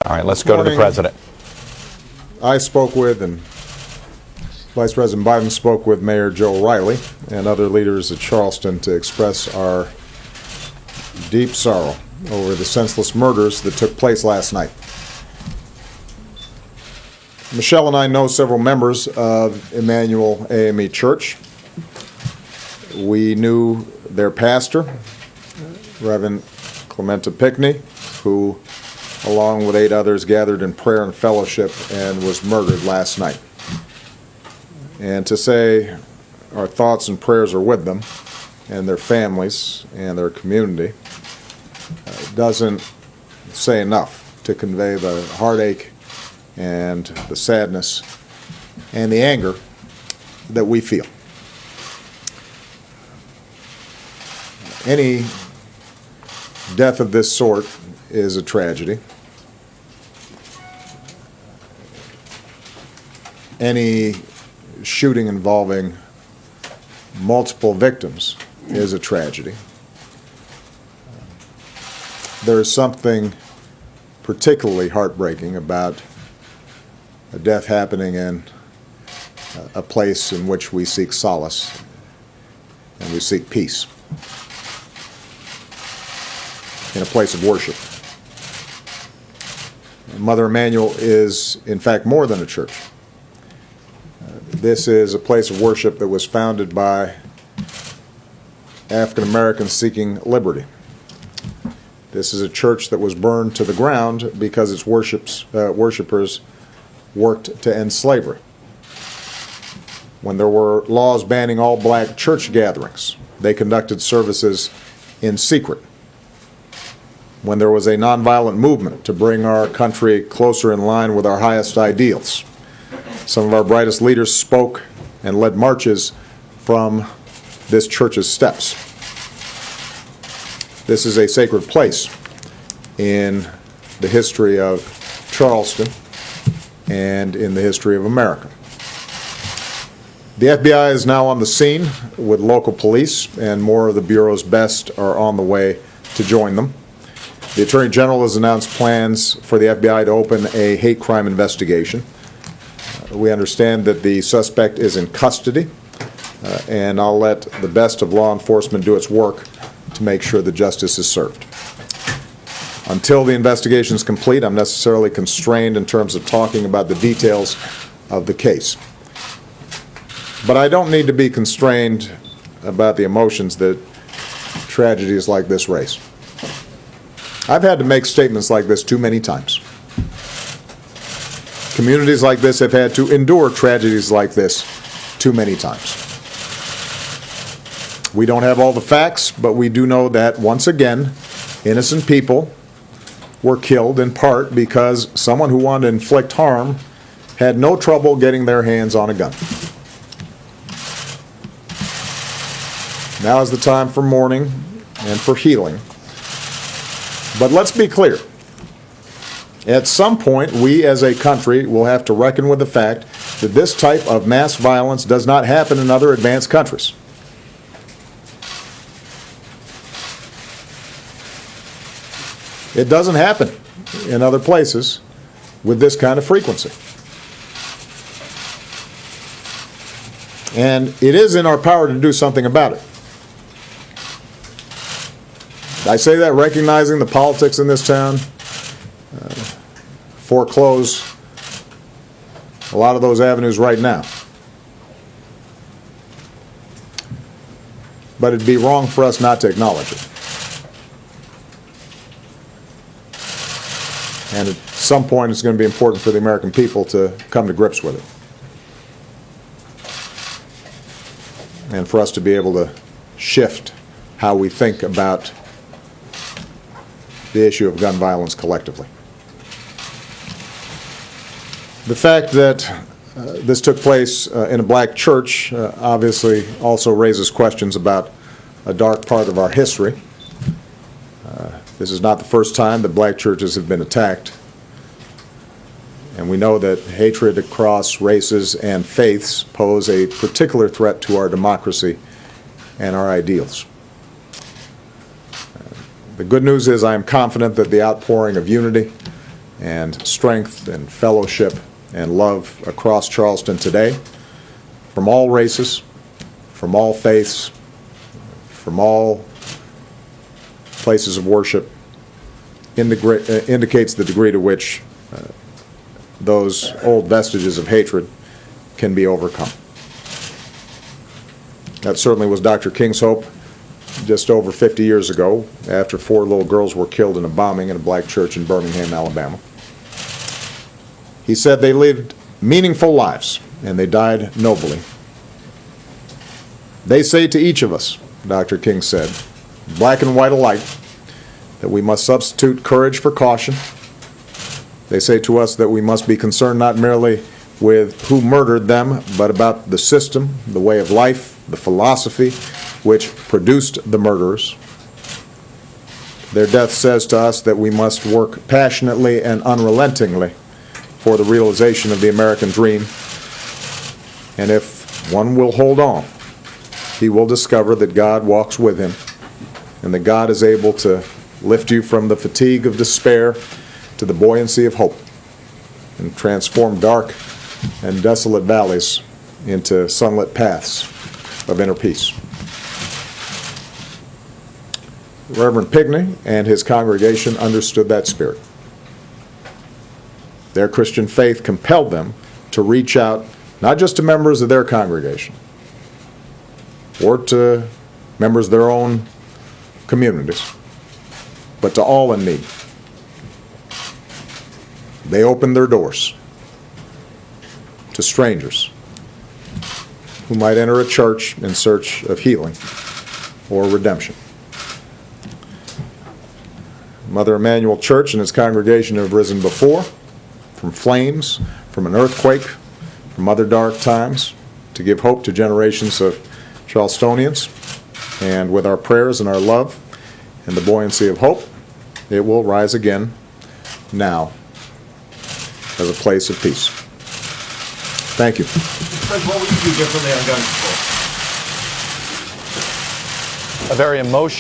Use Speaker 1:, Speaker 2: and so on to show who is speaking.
Speaker 1: All right, let's go to the president.
Speaker 2: I spoke with, and Vice President Biden spoke with Mayor Joe Riley and other leaders at Charleston to express our deep sorrow over the senseless murders that took place last night. Michelle and I know several members of Emanuel AME Church. We knew their pastor, Reverend Clementa Pinckney, who, along with 8 others, gathered in prayer and fellowship and was murdered last night. And to say our thoughts and prayers are with them and their families and their community doesn't say enough to convey the heartache and the sadness and the anger that we feel. Any death of this sort is a tragedy. Any shooting involving multiple victims is a tragedy. There is something particularly heartbreaking about a death happening in a place in which we seek solace and we seek peace, in a place of worship. Mother Emanuel is, in fact, more than a church. This is a place of worship that was founded by African Americans seeking liberty. This is a church that was burned to the ground because its worshipers worked to end slavery. When there were laws banning all black church gatherings, they conducted services in secret. When there was a nonviolent movement to bring our country closer in line with our highest ideals, some of our brightest leaders spoke and led marches from this church's steps. This is a sacred place in the history of Charleston and in the history of America. The FBI is now on the scene with local police, and more of the Bureau's best are on the way to join them. The Attorney General has announced plans for the FBI to open a hate crime investigation. We understand that the suspect is in custody, and I'll let the best of law enforcement do its work to make sure that justice is served. Until the investigation is complete, I'm necessarily constrained in terms of talking about the details of the case. But I don't need to be constrained about the emotions that tragedies like this raise. I've had to make statements like this too many times. Communities like this have had to endure tragedies like this too many times. We don't have all the facts, but we do know that, once again, innocent people were killed in part because someone who wanted to inflict harm had no trouble getting their hands on a gun. Now is the time for mourning and for healing. But let's be clear. At some point, we as a country will have to reckon with the fact that this type of mass violence does not happen in other advanced countries. It doesn't happen in other places with this kind of frequency. And it is in our power to do something about it. I say that recognizing the politics in this town foreclose a lot of those avenues right now. But it'd be wrong for us not to acknowledge it. And at some point, it's going to be important for the American people to come to grips with it. And for us to be able to shift how we think about the issue of gun violence collectively. The fact that this took place in a black church obviously also raises questions about a dark part of our history. This is not the first time that black churches have been attacked. And we know that hatred across races and faiths pose a particular threat to our democracy and our ideals. The good news is I am confident that the outpouring of unity and strength and fellowship and love across Charleston today, from all races, from all faiths, from all places of worship, indicates the degree to which those old vestiges of hatred can be overcome. That certainly was Dr. King's hope just over 50 years ago, after 4 little girls were killed in a bombing in a black church in Birmingham, Alabama. He said they lived meaningful lives and they died nobly. They say to each of us, Dr. King said, black and white alike, that we must substitute courage for caution. They say to us that we must be concerned not merely with who murdered them, but about the system, the way of life, the philosophy which produced the murderers. Their death says to us that we must work passionately and unrelentingly for the realization of the American dream. And if one will hold on, he will discover that God walks with him and that God is able to lift you from the fatigue of despair to the buoyancy of hope and transform dark and desolate valleys into sunlit paths of inner peace. Reverend Pinckney and his congregation understood that spirit. Their Christian faith compelled them to reach out not just to members of their congregation or to members of their own communities, but to all in need. They opened their doors to strangers who might enter a church in search of healing or redemption. Mother Emanuel Church and its congregation have risen before, from flames, from an earthquake, from other dark times, to give hope to generations of Charlestonians. And with our prayers and our love and the buoyancy of hope, it will rise again now as a place of peace. Thank you.
Speaker 1: What would you do differently on gun control?
Speaker 3: A very emotional